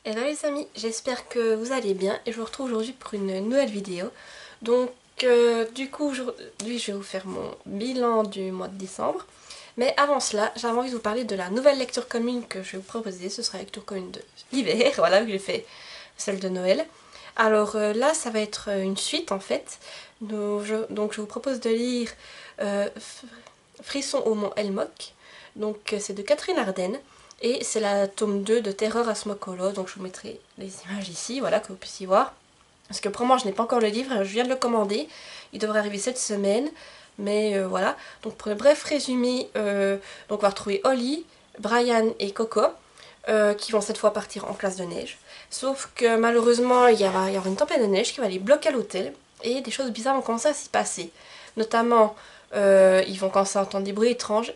Hello les amis, j'espère que vous allez bien et je vous retrouve aujourd'hui pour une nouvelle vidéo. Donc du coup aujourd'hui je vais vous faire mon bilan du mois de décembre. Mais avant cela, j'avais envie de vous parler de la nouvelle lecture commune que je vais vous proposer. Ce sera la lecture commune de l'hiver, voilà, que j'ai fait celle de Noël. Alors là ça va être une suite en fait. Donc je vous propose de lire Frisson au mont Elmoc. Donc c'est de Catherine Ardenne. Et c'est la tome 2 de Terreur à Smokolo, donc je vous mettrai les images ici, voilà, que vous puissiez voir. Parce que pour moi, je n'ai pas encore le livre, je viens de le commander, il devrait arriver cette semaine, mais voilà. Donc pour le bref résumé, donc on va retrouver Holly, Brian et Coco, qui vont cette fois partir en classe de neige. Sauf que malheureusement, il va y avoir une tempête de neige qui va les bloquer à l'hôtel, et des choses bizarres vont commencer à s'y passer. Notamment, ils vont commencer à entendre des bruits étranges,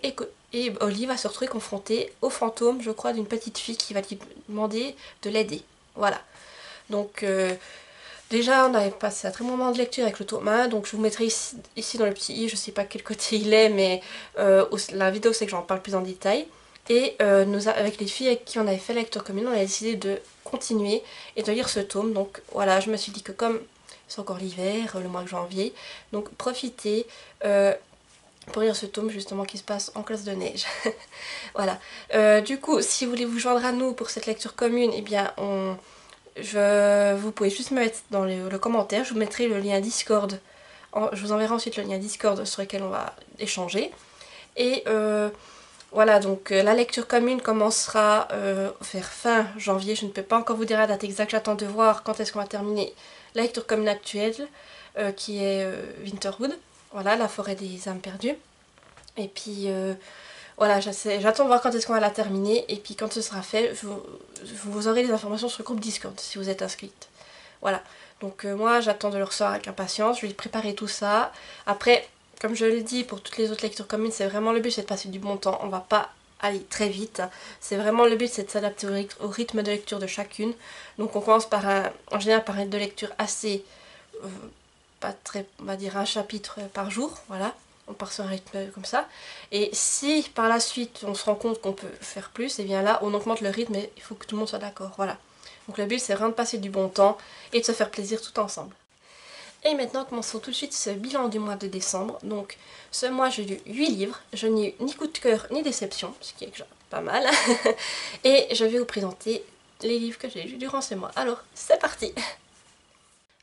et Holly va se retrouver confrontée au fantôme, je crois, d'une petite fille qui va lui demander de l'aider. Voilà. Donc déjà on avait passé un très bon moment de lecture avec le tome 1, donc je vous mettrai ici dans le petit i, je sais pas quel côté il est, mais la vidéo c'est que j'en parle plus en détail. Et avec les filles avec qui on avait fait la lecture commune, on a décidé de continuer et de lire ce tome. Donc voilà, je me suis dit que comme c'est encore l'hiver, le mois de janvier, donc profitez pour lire ce tome justement qui se passe en classe de neige. Voilà. Du coup, si vous voulez vous joindre à nous pour cette lecture commune, eh bien vous pouvez juste me mettre dans le commentaire, je vous mettrai le lien Discord. Je vous enverrai ensuite le lien Discord sur lequel on va échanger. Et voilà, donc la lecture commune commencera vers fin janvier. Je ne peux pas encore vous dire la date exacte, j'attends de voir quand est-ce qu'on va terminer la lecture commune actuelle, qui est Winterwood. Voilà, la forêt des âmes perdues. Et puis voilà, j'attends de voir quand est-ce qu'on va la terminer. Et puis quand ce sera fait, vous aurez les informations sur le groupe Discord si vous êtes inscrite. Voilà, donc moi j'attends de le recevoir avec impatience. Je vais préparer tout ça. Après, comme je le dis pour toutes les autres lectures communes, c'est vraiment le but, c'est de passer du bon temps. On va pas aller très vite. C'est vraiment le but, c'est de s'adapter au rythme de lecture de chacune. Donc on commence en général par un rythme de lecture assez pas très, on va dire un chapitre par jour, voilà, on part sur un rythme comme ça. Et si par la suite on se rend compte qu'on peut faire plus, et bien là on augmente le rythme et il faut que tout le monde soit d'accord, voilà. Donc le but c'est vraiment de passer du bon temps et de se faire plaisir tout ensemble. Et maintenant commençons tout de suite ce bilan du mois de décembre. Donc ce mois j'ai lu 8 livres, je n'ai eu ni coup de cœur ni déception, ce qui est déjà pas mal. Et je vais vous présenter les livres que j'ai lus durant ce mois. Alors c'est parti.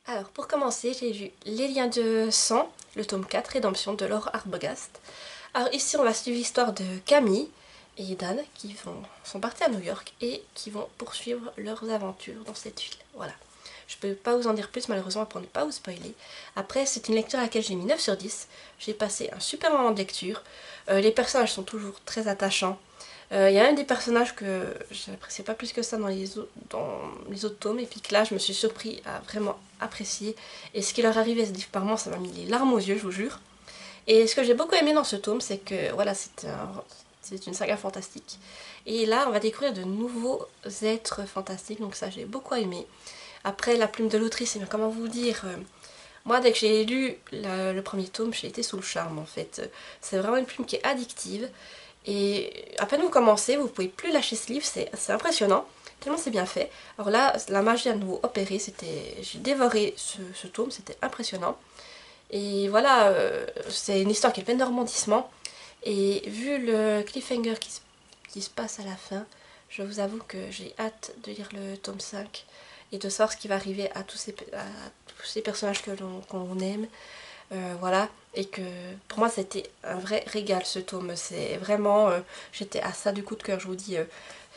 Alors pour commencer, j'ai lu Les liens de sang, le tome 4, Rédemption de Laure Arbogast. Alors ici on va suivre l'histoire de Camille et Dan qui sont partis à New York et qui vont poursuivre leurs aventures dans cette ville. Voilà. Je ne peux pas vous en dire plus malheureusement pour ne pas vous spoiler. Après c'est une lecture à laquelle j'ai mis 9 sur 10. J'ai passé un super moment de lecture. Les personnages sont toujours très attachants. Il y a un des personnages que je n'appréciais pas plus que ça dans les autres tomes, et puis que là je me suis surpris à vraiment apprécier. Et ce qui leur arrivait à ce livre par moi, ça m'a mis les larmes aux yeux, je vous jure. Et ce que j'ai beaucoup aimé dans ce tome, c'est que voilà, c'est une saga fantastique. Et là, on va découvrir de nouveaux êtres fantastiques, donc ça j'ai beaucoup aimé. Après, la plume de l'autrice, eh bien, comment vous dire, moi dès que j'ai lu le premier tome, j'ai été sous le charme en fait. C'est vraiment une plume qui est addictive. Et à peine vous commencez, vous pouvez plus lâcher ce livre, c'est impressionnant, tellement c'est bien fait. Alors là, la magie a de nouveau opéré, j'ai dévoré ce tome, c'était impressionnant. Et voilà, c'est une histoire qui est pleine de rebondissements. Et vu le cliffhanger qui se passe à la fin, je vous avoue que j'ai hâte de lire le tome 5 et de savoir ce qui va arriver à tous ces personnages qu'on aime. Voilà, et que pour moi c'était un vrai régal ce tome, c'est vraiment, j'étais à ça du coup de cœur, je vous dis,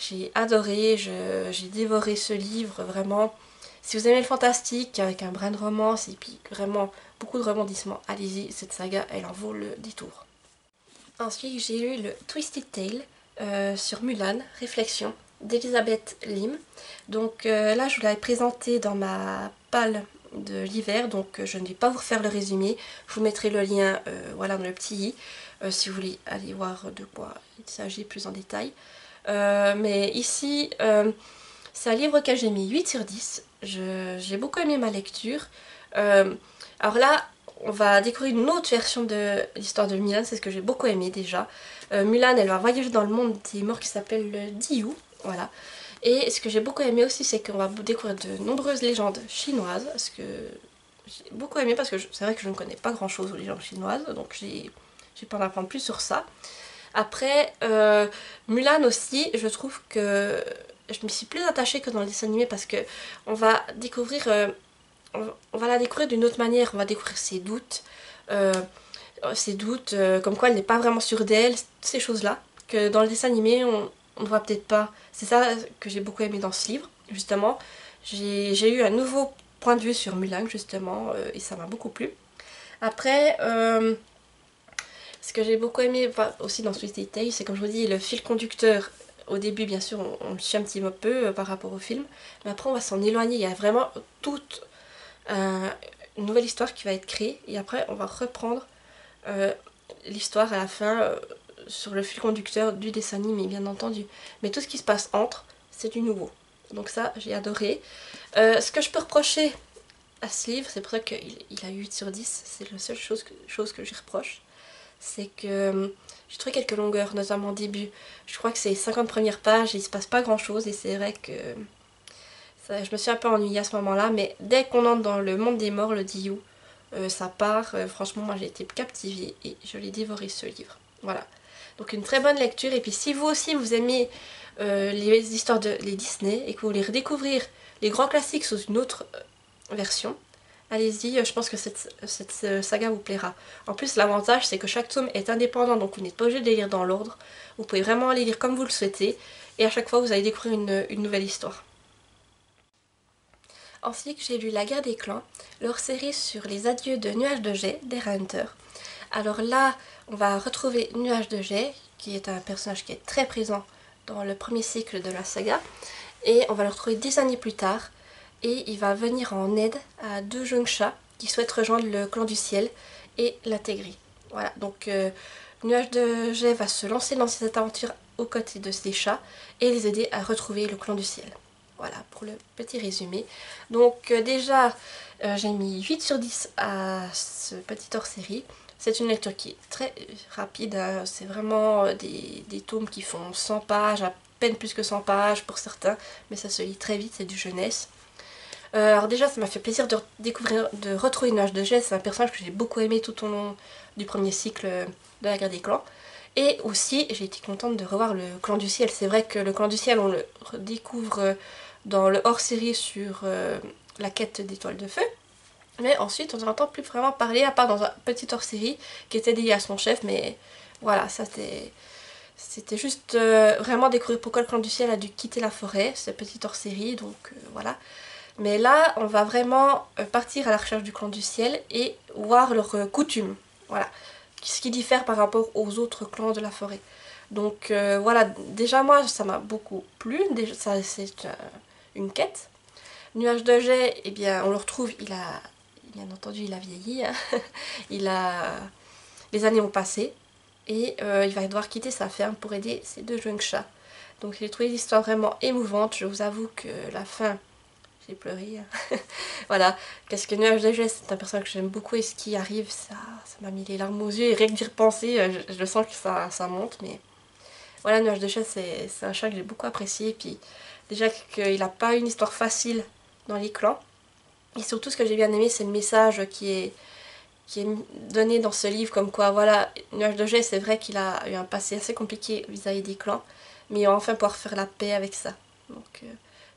j'ai adoré, j'ai dévoré ce livre, vraiment. Si vous aimez le fantastique avec un brin de romance et puis vraiment beaucoup de rebondissements, allez-y, cette saga elle en vaut le détour. Ensuite j'ai lu le Twisted Tale sur Mulan, Réflexion d'Elisabeth Lim. Donc là je vous l'avais présenté dans ma palle de l'hiver, donc je ne vais pas vous refaire le résumé, je vous mettrai le lien voilà, dans le petit i, si vous voulez aller voir de quoi il s'agit plus en détail. Mais ici, c'est un livre auquel j'ai mis 8 sur 10, j'ai beaucoup aimé ma lecture. Alors là, on va découvrir une autre version de l'histoire de Mulan, c'est ce que j'ai beaucoup aimé déjà. Mulan, elle va voyager dans le monde des morts qui s'appelle le Diyu, voilà. Et ce que j'ai beaucoup aimé aussi, c'est qu'on va découvrir de nombreuses légendes chinoises, ce que j'ai beaucoup aimé parce que c'est vrai que je ne connais pas grand chose aux légendes chinoises, donc j'ai pu en apprendre plus sur ça. Après, Mulan aussi, je trouve que je me suis plus attachée que dans le dessin animé parce que on va découvrir, on va la découvrir d'une autre manière, on va découvrir euh, ses doutes, comme quoi elle n'est pas vraiment sûre d'elle, ces choses-là, que dans le dessin animé on ne voit peut-être pas. C'est ça que j'ai beaucoup aimé dans ce livre, justement. J'ai eu un nouveau point de vue sur Mulan, justement, et ça m'a beaucoup plu. Après, ce que j'ai beaucoup aimé aussi dans Twisted Tale, c'est comme je vous dis, le fil conducteur. Au début, bien sûr, on le suit un petit peu par rapport au film, mais après on va s'en éloigner. Il y a vraiment toute une nouvelle histoire qui va être créée, et après on va reprendre euh, l'histoire à la fin sur le fil conducteur du dessin animé, bien entendu. Mais tout ce qui se passe entre, c'est du nouveau. Donc ça, j'ai adoré. Ce que je peux reprocher à ce livre, c'est pour ça qu'il a eu 8 sur 10, c'est la seule chose que j'y reproche, c'est que j'ai trouvé quelques longueurs, notamment au début. Je crois que c'est les 50 premières pages et il se passe pas grand chose, et c'est vrai que je me suis un peu ennuyée à ce moment-là, mais dès qu'on entre dans le monde des morts, le Diyu, ça part. Franchement, moi j'ai été captivée et je l'ai dévoré ce livre. Voilà. Donc une très bonne lecture. Et puis si vous aussi vous aimez les histoires de les Disney et que vous voulez redécouvrir les grands classiques sous une autre version, allez-y, je pense que cette saga vous plaira. En plus, l'avantage c'est que chaque tome est indépendant, donc vous n'êtes pas obligé de les lire dans l'ordre. Vous pouvez vraiment les lire comme vous le souhaitez et à chaque fois vous allez découvrir une nouvelle histoire. Ensuite, j'ai lu La Guerre des Clans, leur série sur les adieux de Nuage de Jais d'Era-Hunter. Alors là, on va retrouver Nuage de Jais, qui est un personnage qui est très présent dans le premier cycle de la saga, et on va le retrouver 10 années plus tard, et il va venir en aide à deux jeunes chats qui souhaitent rejoindre le clan du ciel et l'intégrer. Voilà, donc Nuage de Jais va se lancer dans cette aventure aux côtés de ces chats et les aider à retrouver le clan du ciel. Voilà pour le petit résumé. Donc déjà, j'ai mis 8 sur 10 à ce petit hors-série. C'est une lecture qui est très rapide, hein. C'est vraiment des tomes qui font 100 pages, à peine plus que 100 pages pour certains, mais ça se lit très vite, c'est du jeunesse. Alors déjà, ça m'a fait plaisir de découvrir, de retrouver Nuage de Jais. C'est un personnage que j'ai beaucoup aimé tout au long du premier cycle de la Guerre des Clans. Et aussi, j'ai été contente de revoir le Clan du Ciel. C'est vrai que le Clan du Ciel, on le redécouvre dans le hors-série sur la quête d'étoiles de feu. Mais ensuite, on n'entend plus vraiment parler, à part dans un petit hors-série qui était lié à son chef. Mais voilà, ça c'était juste vraiment découvrir pourquoi le Clan du Ciel a dû quitter la forêt, ce petit hors-série. Donc voilà. Mais là, on va vraiment partir à la recherche du Clan du Ciel et voir leurs coutumes. Voilà. Ce qui diffère par rapport aux autres clans de la forêt. Donc voilà, déjà moi ça m'a beaucoup plu, déjà, ça c'est une quête. Nuage de Jais, eh bien on le retrouve, bien entendu il a vieilli, hein. Les années ont passé et il va devoir quitter sa ferme pour aider ses deux jeunes chats. Donc j'ai trouvé l'histoire vraiment émouvante, je vous avoue que la fin, j'ai pleuré, hein. Voilà, parce que Nuage de Jais c'est un personnage que j'aime beaucoup et ce qui arrive, ça m'a mis les larmes aux yeux et rien que d'y repenser, je sens que ça monte, mais voilà, Nuage de Jais c'est un chat que j'ai beaucoup apprécié, et puis déjà qu'il n'a pas une histoire facile dans les clans, et surtout ce que j'ai bien aimé c'est le message qui est donné dans ce livre, comme quoi voilà, Nuage de Jais c'est vrai qu'il a eu un passé assez compliqué vis-à-vis des clans, mais il va enfin pouvoir faire la paix avec ça. Donc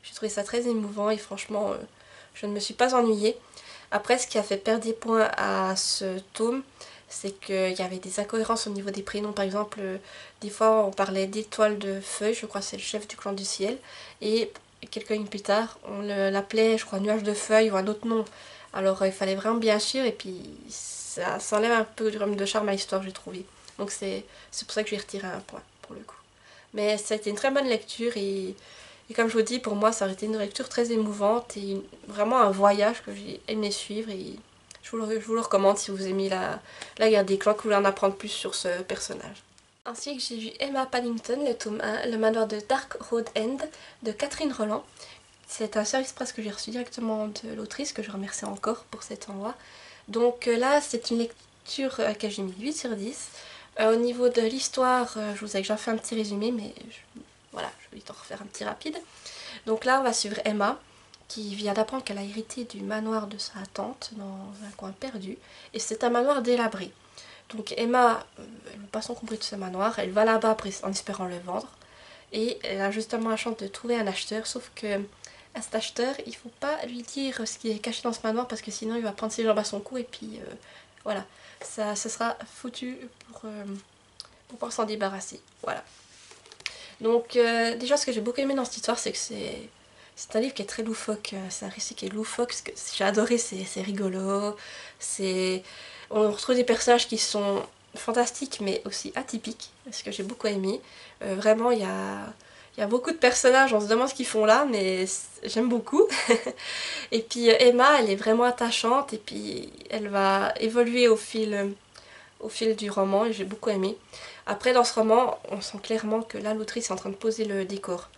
j'ai trouvé ça très émouvant et franchement je ne me suis pas ennuyée. Après, ce qui a fait perdre des points à ce tome, c'est qu'il y avait des incohérences au niveau des prénoms. Par exemple, des fois on parlait d'étoile de feuille, je crois que c'est le chef du clan du ciel, et quelques lignes plus tard on l'appelait, je crois, nuage de feuille ou un autre nom. Alors il fallait vraiment bien suivre, et puis ça enlève un peu de charme à l'histoire, j'ai trouvé. Donc c'est pour ça que j'ai retiré un point pour le coup. Mais ça a été une très bonne lecture, et comme je vous dis, pour moi ça aurait été une lecture très émouvante et vraiment un voyage que j'ai aimé suivre, et je vous le recommande si vous aimez la guerre des clans, que vous voulez en apprendre plus sur ce personnage. Ainsi que j'ai vu Emma Paddington, le tome 1, le manoir de Dark Road End de Catherine Roland. C'est un service presse que j'ai reçu directement de l'autrice, que je remercie encore pour cet envoi. Donc là, c'est une lecture à laquelle j'ai mis 8 sur 10. Au niveau de l'histoire, je vous ai déjà fait un petit résumé, mais Voilà, je vais t'en refaire un petit rapide. Donc là, on va suivre Emma, qui vient d'apprendre qu'elle a hérité du manoir de sa tante dans un coin perdu. Et c'est un manoir délabré. Donc Emma, elle veut pas s'encombrer de ce manoir, elle va là-bas en espérant le vendre. Et elle a justement la chance de trouver un acheteur, sauf que à cet acheteur, il faut pas lui dire ce qui est caché dans ce manoir parce que sinon il va prendre ses jambes à son cou et puis voilà, ça sera foutu pour pouvoir s'en débarrasser. Voilà. Donc déjà ce que j'ai beaucoup aimé dans cette histoire, c'est que c'est un livre qui est très loufoque, c'est un récit qui est loufoque, parce que j'ai adoré, c'est rigolo, on retrouve des personnages qui sont fantastiques mais aussi atypiques, ce que j'ai beaucoup aimé. Vraiment il y a beaucoup de personnages, on se demande ce qu'ils font là, mais j'aime beaucoup. Et puis Emma, elle est vraiment attachante et puis elle va évoluer au fil du roman et j'ai beaucoup aimé. Après dans ce roman, on sent clairement que là l'autrice est en train de poser le décor.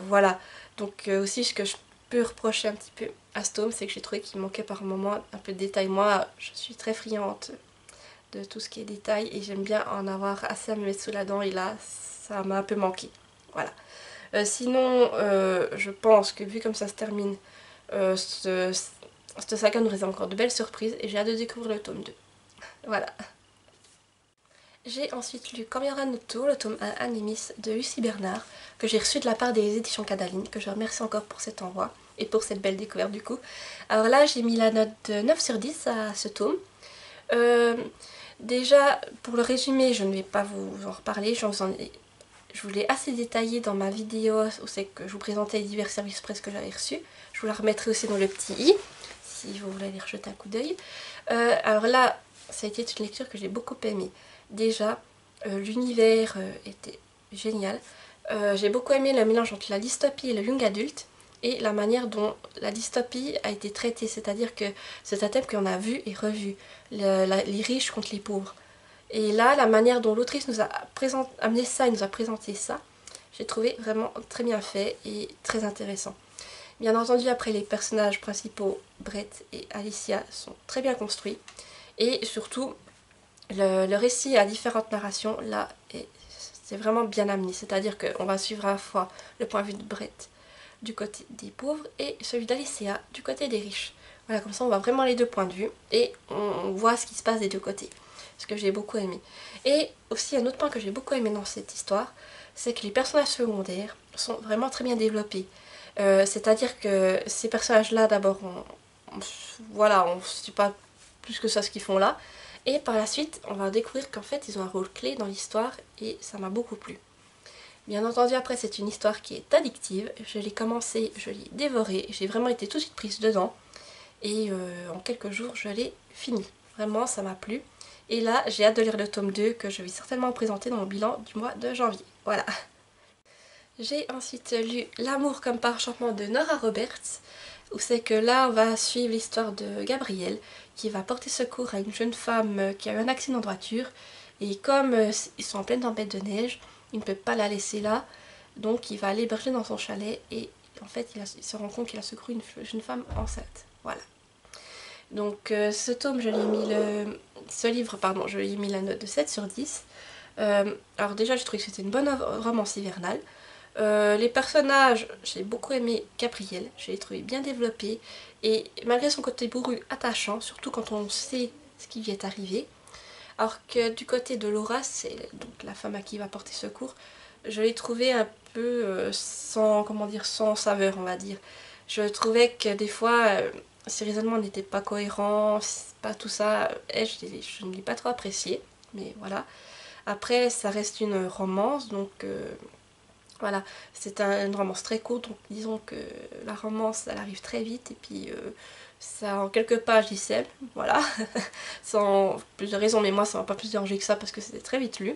Voilà, donc aussi ce que je peux reprocher un petit peu à ce tome, c'est que j'ai trouvé qu'il manquait par moments un peu de détails. Moi, je suis très friande de tout ce qui est détail et j'aime bien en avoir assez à me mettre sous la dent et là, ça m'a un peu manqué. Voilà. Sinon, je pense que vu comme ça se termine, cette saga nous réserve encore de belles surprises et j'ai hâte de découvrir le tome 2. Voilà. J'ai ensuite lu Cambiara no To, le tome 1 Animis de Lucie Bernard, que j'ai reçu de la part des éditions Cadaline, que je remercie encore pour cet envoi et pour cette belle découverte du coup. Alors là, j'ai mis la note de 9 sur 10 à ce tome. Déjà, pour le résumé, je ne vais pas vous en reparler, je vous l'ai assez détaillé dans ma vidéo où c'est que je vous présentais les divers services presse que j'avais reçus. Je vous la remettrai aussi dans le petit i, si vous voulez aller jeter un coup d'œil. Alors là, ça a été une lecture que j'ai beaucoup aimée. Déjà, l'univers était génial. J'ai beaucoup aimé le mélange entre la dystopie et le young adulte et la manière dont la dystopie a été traitée, c'est-à-dire que c'est un thème qu'on a vu et revu, les riches contre les pauvres. Et là, la manière dont l'autrice nous a amené ça et nous a présenté ça, j'ai trouvé vraiment très bien fait et très intéressant. Bien entendu, après les personnages principaux, Brett et Alicia, sont très bien construits. Et surtout, le récit à différentes narrations, là, c'est vraiment bien amené. C'est-à-dire qu'on va suivre à la fois le point de vue de Brett du côté des pauvres et celui d'Alicia du côté des riches. Voilà, comme ça on voit vraiment les deux points de vue et on voit ce qui se passe des deux côtés. Ce que j'ai beaucoup aimé. Et aussi un autre point que j'ai beaucoup aimé dans cette histoire, c'est que les personnages secondaires sont vraiment très bien développés. C'est-à-dire que ces personnages-là, d'abord, voilà, on ne sait pas plus que ça ce qu'ils font là. Et par la suite, on va découvrir qu'en fait, ils ont un rôle clé dans l'histoire et ça m'a beaucoup plu. Bien entendu, après, c'est une histoire qui est addictive. Je l'ai commencé, je l'ai dévorée, j'ai vraiment été tout de suite prise dedans. Et en quelques jours, je l'ai fini. Vraiment, ça m'a plu. Et là, j'ai hâte de lire le tome 2 que je vais certainement présenter dans mon bilan du mois de janvier. Voilà. J'ai ensuite lu L'amour comme par enchantement de Nora Roberts, où c'est que là, on va suivre l'histoire de Gabriel, qui va porter secours à une jeune femme qui a eu un accident de voiture. Et comme ils sont en pleine tempête de neige, il ne peut pas la laisser là. Donc il va l'héberger dans son chalet et en fait, il se rend compte qu'il a secouru une jeune femme enceinte. Voilà. Donc ce tome, ce livre, pardon, je lui ai mis la note de 7 sur 10. Alors déjà, j'ai trouvé que c'était une bonne romance hivernale. Les personnages, j'ai beaucoup aimé Gabriel, je l'ai trouvé bien développé et malgré son côté bourru attachant, surtout quand on sait ce qui lui est arrivé. Alors que du côté de Laura, c'est donc la femme à qui il va porter secours, je l'ai trouvé un peu sans, comment dire, sans saveur, on va dire. Je trouvais que des fois, ses raisonnements n'étaient pas cohérents, pas tout ça. Et je ne l'ai pas trop apprécié, mais voilà. Après, ça reste une romance, donc voilà, c'est une romance très courte, donc disons que la romance, elle arrive très vite, et puis ça, en quelques pages, il sème, voilà, sans plus de raisons, mais moi, ça m'a pas plus dérangé que ça, parce que c'était très vite lu.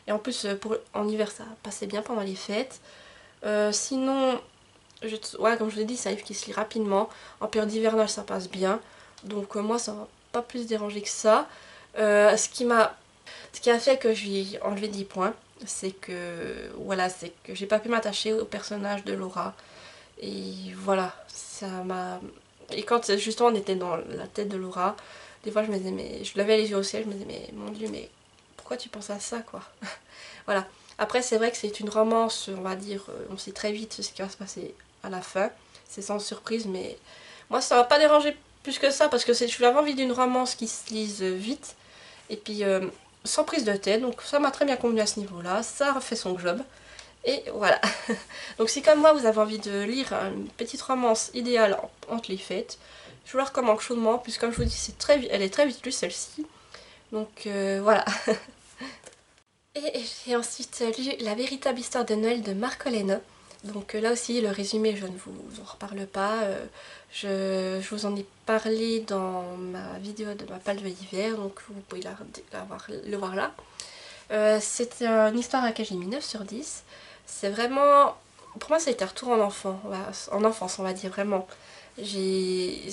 Et en plus, en hiver, ça passait bien pendant les fêtes. Sinon, ouais, comme je vous l'ai dit, c'est un livre qui se lit rapidement. En période hivernale, ça passe bien. Donc moi, ça m'a pas plus dérangé que ça. Ce qui a fait que je lui ai enlevé 10 points, c'est que voilà, c'est que j'ai pas pu m'attacher au personnage de Laura. Et voilà, ça m'a... Et quand justement on était dans la tête de Laura, des fois je me disais, mais je levais les yeux au ciel, je me disais, mais mon Dieu, mais pourquoi tu penses à ça, quoi? Voilà. Après c'est vrai que c'est une romance, on va dire, on sait très vite ce qui va se passer à la fin. C'est sans surprise, mais moi ça m'a pas dérangé plus que ça parce que je suis envie d'une romance qui se lise vite et puis sans prise de tête, donc ça m'a très bien convenu à ce niveau-là, ça a fait son job. Et voilà. Donc si comme moi vous avez envie de lire une petite romance idéale entre les fêtes, je vous la recommande chaudement, puisque comme je vous dis, elle est très vite lue celle-ci. Donc voilà. Et j'ai ensuite lu La véritable histoire de Noël de Marc Oleno. Donc là aussi, le résumé, je ne vous en reparle pas. Je vous en ai parlé dans ma vidéo de ma palme d'hiver, donc vous pouvez le voir là. C'est une histoire à laquelle j'ai mis 9 sur 10. C'est vraiment... Pour moi, ça a été un retour en enfance, on va dire, vraiment. Le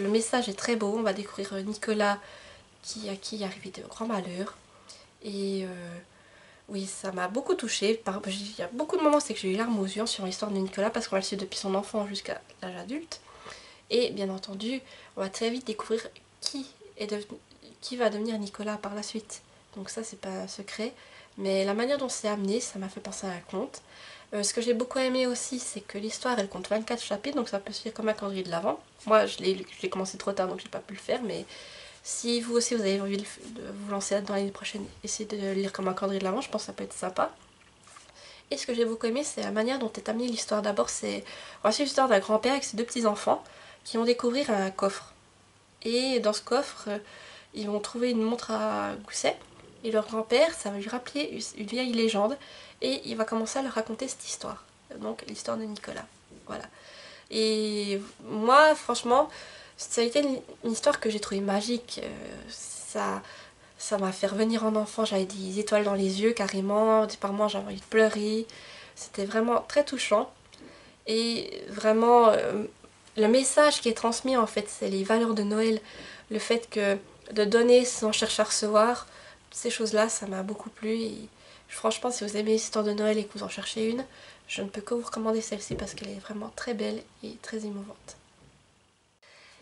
message est très beau. On va découvrir Nicolas à qui est arrivé de grands malheurs. Et oui, ça m'a beaucoup touchée. Il y a beaucoup de moments, c'est que j'ai eu larmes aux yeux sur l'histoire de Nicolas, parce qu'on va le suivre depuis son enfant jusqu'à l'âge adulte. Et bien entendu, on va très vite découvrir qui va devenir Nicolas par la suite. Donc ça, c'est pas un secret. Mais la manière dont c'est amené, ça m'a fait penser à un conte. Ce que j'ai beaucoup aimé aussi, c'est que l'histoire, elle compte 24 chapitres, donc ça peut se lire comme un calendrier de l'Avent. Moi, je l'ai commencé trop tard, donc j'ai pas pu le faire, mais si vous aussi, vous avez envie de vous lancer dans l'année prochaine, essayez de le lire comme un calendrier de l'Avent, je pense que ça peut être sympa. Et ce que j'ai beaucoup aimé, c'est la manière dont est amenée l'histoire. D'abord, c'est l'histoire d'un grand-père avec ses deux petits-enfants qui vont découvrir un coffre. Et dans ce coffre, ils vont trouver une montre à gousset. Et leur grand-père, ça va lui rappeler une vieille légende. Et il va commencer à leur raconter cette histoire. Donc l'histoire de Nicolas. Voilà. Et moi, franchement, ça a été une histoire que j'ai trouvée magique. Ça m'a fait revenir en enfant. J'avais des étoiles dans les yeux carrément. Par moments, j'avais envie de pleurer. C'était vraiment très touchant. Et vraiment, le message qui est transmis, en fait, c'est les valeurs de Noël. Le fait que de donner sans chercher à recevoir, ces choses-là, ça m'a beaucoup plu. Et franchement, si vous aimez l'histoire de Noël et que vous en cherchez une, je ne peux que vous recommander celle-ci parce qu'elle est vraiment très belle et très émouvante.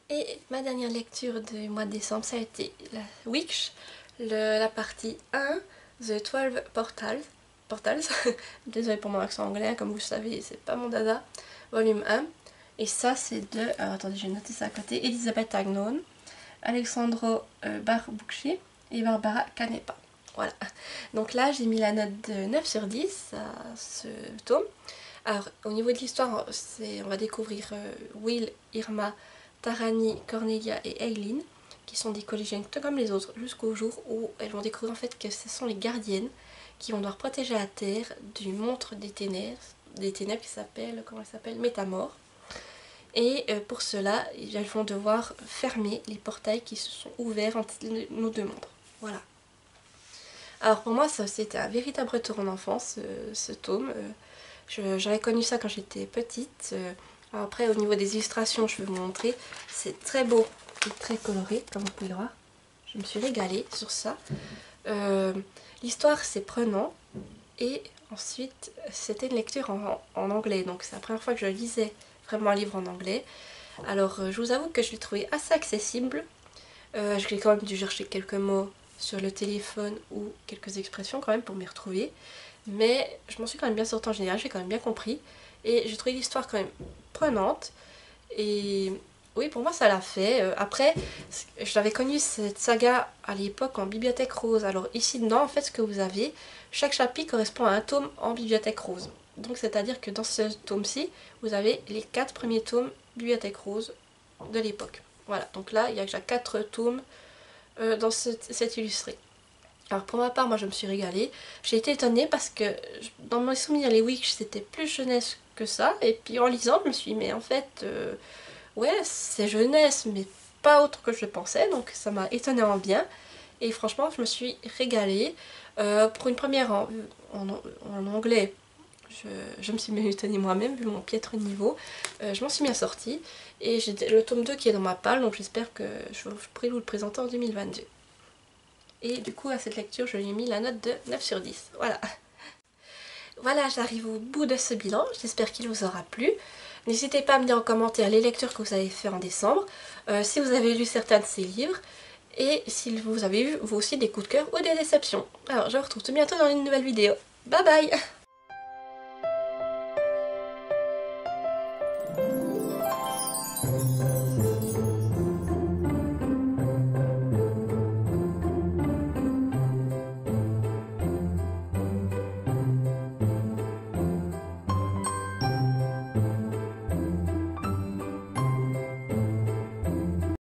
Et ma dernière lecture du mois de décembre, ça a été la Witch, la partie 1, The 12 Portals. Désolée pour mon accent anglais, comme vous le savez, c'est pas mon dada. Volume 1. Et ça, c'est de... Alors, attendez, j'ai noté ça à côté. Elisabeth Agnon, Alexandro Barbucci et Barbara Canepa. Voilà. Donc là, j'ai mis la note de 9 sur 10 à ce tome. Alors, au niveau de l'histoire, on va découvrir Will, Irma, Tarani, Cornelia et Eileen, qui sont des collégiennes tout comme les autres, jusqu'au jour où elles vont découvrir en fait que ce sont les gardiennes qui vont devoir protéger la Terre du monstre des ténèbres qui s'appelle, comment elle s'appelle, Métamore. Et pour cela, elles vont devoir fermer les portails qui se sont ouverts entre nos deux mondes. Voilà. Alors pour moi, ça c'était un véritable retour en enfance, ce tome. J'avais connu ça quand j'étais petite. Alors après, au niveau des illustrations, je vais vous montrer. C'est très beau et très coloré, comme vous pouvez le voir. Je me suis régalée sur ça. L'histoire, c'est prenant. Et ensuite, c'était une lecture en anglais. Donc c'est la première fois que je lisais vraiment un livre en anglais. Alors je vous avoue que je l'ai trouvé assez accessible. J'ai quand même dû chercher quelques mots sur le téléphone ou quelques expressions quand même pour m'y retrouver. Mais je m'en suis quand même bien sortie en général, j'ai quand même bien compris. Et j'ai trouvé l'histoire quand même prenante. Et oui, pour moi ça l'a fait. Après, je l'avais connue cette saga à l'époque en Bibliothèque Rose. Alors ici dedans, en fait, ce que vous avez, chaque chapitre correspond à un tome en Bibliothèque Rose. Donc c'est-à-dire que dans ce tome-ci, vous avez les 4 premiers tomes Bibliothèque Rose de l'époque. Voilà, donc là, il y a déjà 4 tomes dans cet illustré. Alors pour ma part, moi je me suis régalée. J'ai été étonnée parce que dans mes souvenirs, les Witch c'était plus jeunesse que ça. Et puis en lisant, je me suis dit, mais en fait, ouais, c'est jeunesse, mais pas autre que je pensais. Donc ça m'a étonnée en bien. Et franchement, je me suis régalée. Pour une première en anglais, je me suis bien étonnée moi-même, vu mon piètre niveau. Je m'en suis bien sortie. Et j'ai le tome 2 qui est dans ma palle, donc j'espère que je pourrai vous le présenter en 2022. Et du coup, à cette lecture, je lui ai mis la note de 9 sur 10. Voilà. Voilà, j'arrive au bout de ce bilan. J'espère qu'il vous aura plu. N'hésitez pas à me dire en commentaire les lectures que vous avez fait en décembre, si vous avez lu certains de ces livres, et si vous avez eu, vous aussi, des coups de cœur ou des déceptions. Alors, je vous retrouve tout bientôt dans une nouvelle vidéo. Bye bye.